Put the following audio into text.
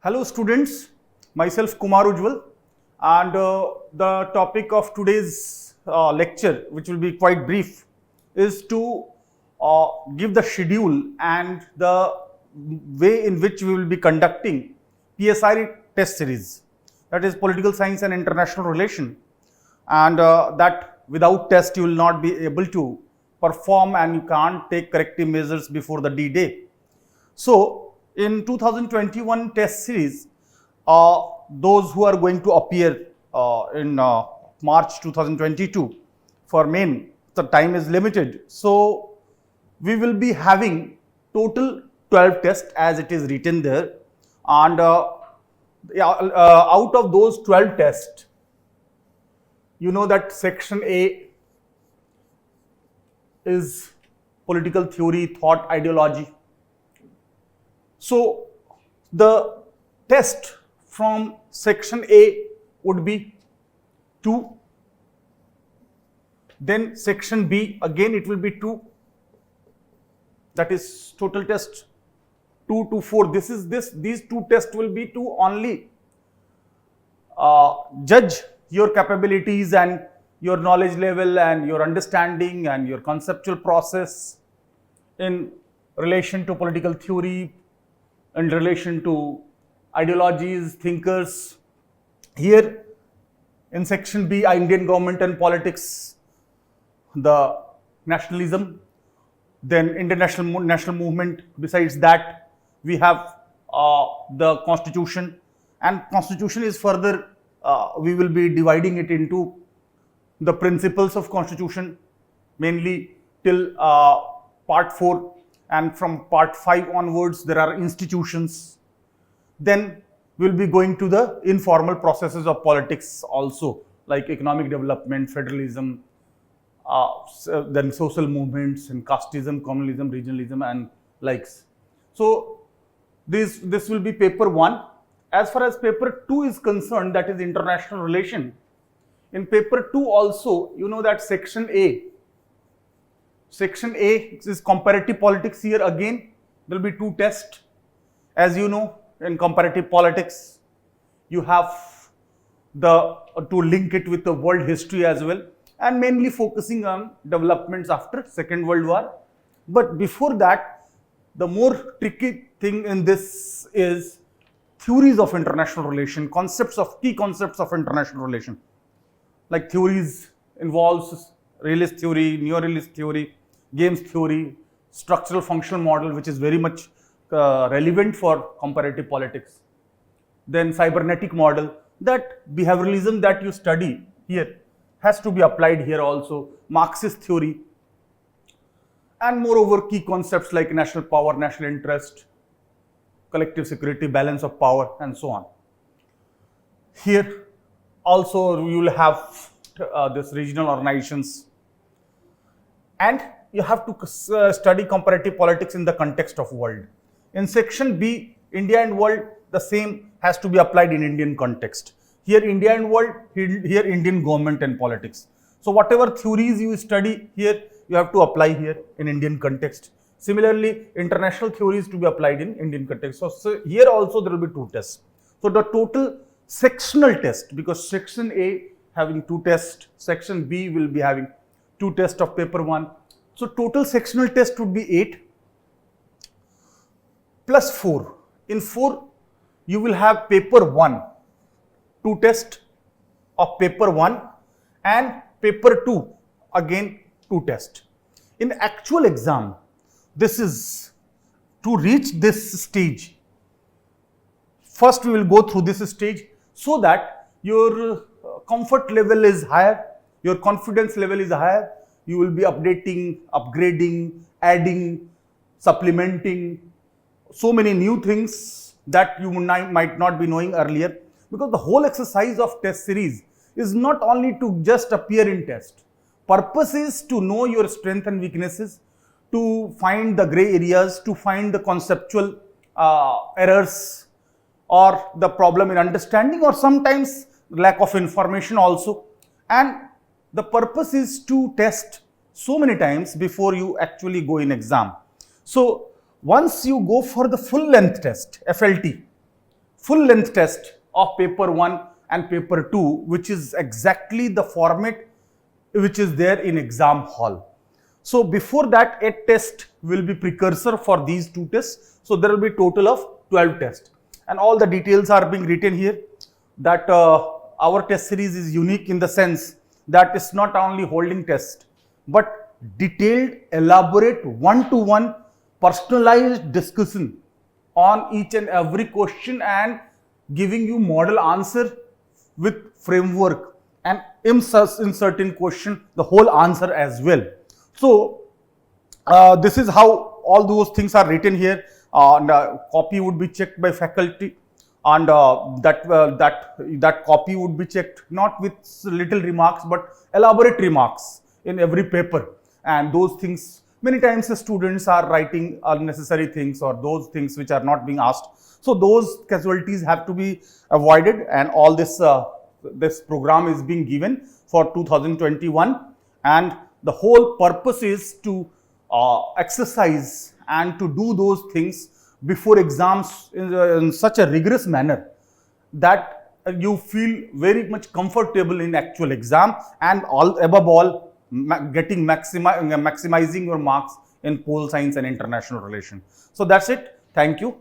Hello students, myself Kumar Ujjwal, and the topic of today's lecture, which will be quite brief, is to give the schedule and the way in which we will be conducting PSI test series, that is Political Science and International Relation, and that without test you will not be able to perform and you can't take corrective measures before the D-Day. So, in 2021 test series, those who are going to appear in March 2022 for main, the time is limited. So, we will be having total 12 tests as it is written there, and out of those 12 tests, you know that section A is political theory, thought, ideology. So, the test from section A would be 2, then section B again it will be 2, that is total test 2 to 4. These two tests will be to only judge your capabilities and your knowledge level and your understanding and your conceptual process in relation to political theory, in relation to ideologies, thinkers. Here in section B, Indian government and politics, the nationalism, then international national movement. Besides that, we have the constitution, and constitution is further, we will be dividing it into the principles of constitution, mainly till part 4. And from part 5 onwards, there are institutions. Then we will be going to the informal processes of politics also, like economic development, federalism, then social movements and casteism, communalism, regionalism and likes. So, this will be paper 1. As far as paper 2 is concerned, that is international relation. In paper 2 also, you know that section A is comparative politics. Here again there will be 2 tests. As you know, in comparative politics you have to link it with the world history as well, and mainly focusing on developments after Second World War. But before that, the more tricky thing in this is theories of international relation, key concepts of international relation. Like theories involves realist theory, neo-realist theory, games theory, structural functional model, which is very much relevant for comparative politics. Then cybernetic model, that behavioralism that you study here has to be applied here also, Marxist theory, and moreover key concepts like national power, national interest, collective security, balance of power and so on. Here also you will have this regional organizations, and you have to study comparative politics in the context of world. In section B, India and world, the same has to be applied in Indian context. Here India and world, here Indian government and politics. So whatever theories you study here, you have to apply here in Indian context. Similarly, international theories to be applied in Indian context. So here also there will be 2 tests. So the total sectional test, because section A having 2 tests, section B will be having 2 tests of paper 1. So total sectional test would be 8 plus 4. In 4, you will have paper 1, 2 tests of paper 1, and paper 2 again 2 tests. In actual exam, this is to reach this stage. First we will go through this stage so that your comfort level is higher, your confidence level is higher. You will be updating, upgrading, adding, supplementing so many new things that you might not be knowing earlier, because the whole exercise of test series is not only to just appear in test. Purpose is to know your strength and weaknesses, to find the gray areas, to find the conceptual errors or the problem in understanding, or sometimes lack of information also. And the purpose is to test so many times before you actually go in exam. So once you go for the full length test, FLT, full length test of paper 1 and paper 2, which is exactly the format which is there in exam hall. So before that, a test will be precursor for these two tests. So there will be total of 12 tests, and all the details are being written here. That our test series is unique in the sense that it's not only holding test, but detailed, elaborate, one-to-one, personalized discussion on each and every question and giving you model answer with framework, and in certain question the whole answer as well. So this is how all those things are written here. And copy would be checked by faculty, and that copy would be checked not with little remarks but elaborate remarks in every paper. And those things, many times the students are writing unnecessary things or those things which are not being asked. So those casualties have to be avoided, and all this this program is being given for 2021, and the whole purpose is to exercise and to do those things before exams in such a rigorous manner that you feel very much comfortable in actual exam, and all above all maximizing your marks in pol science and international relations. So that's it. Thank you.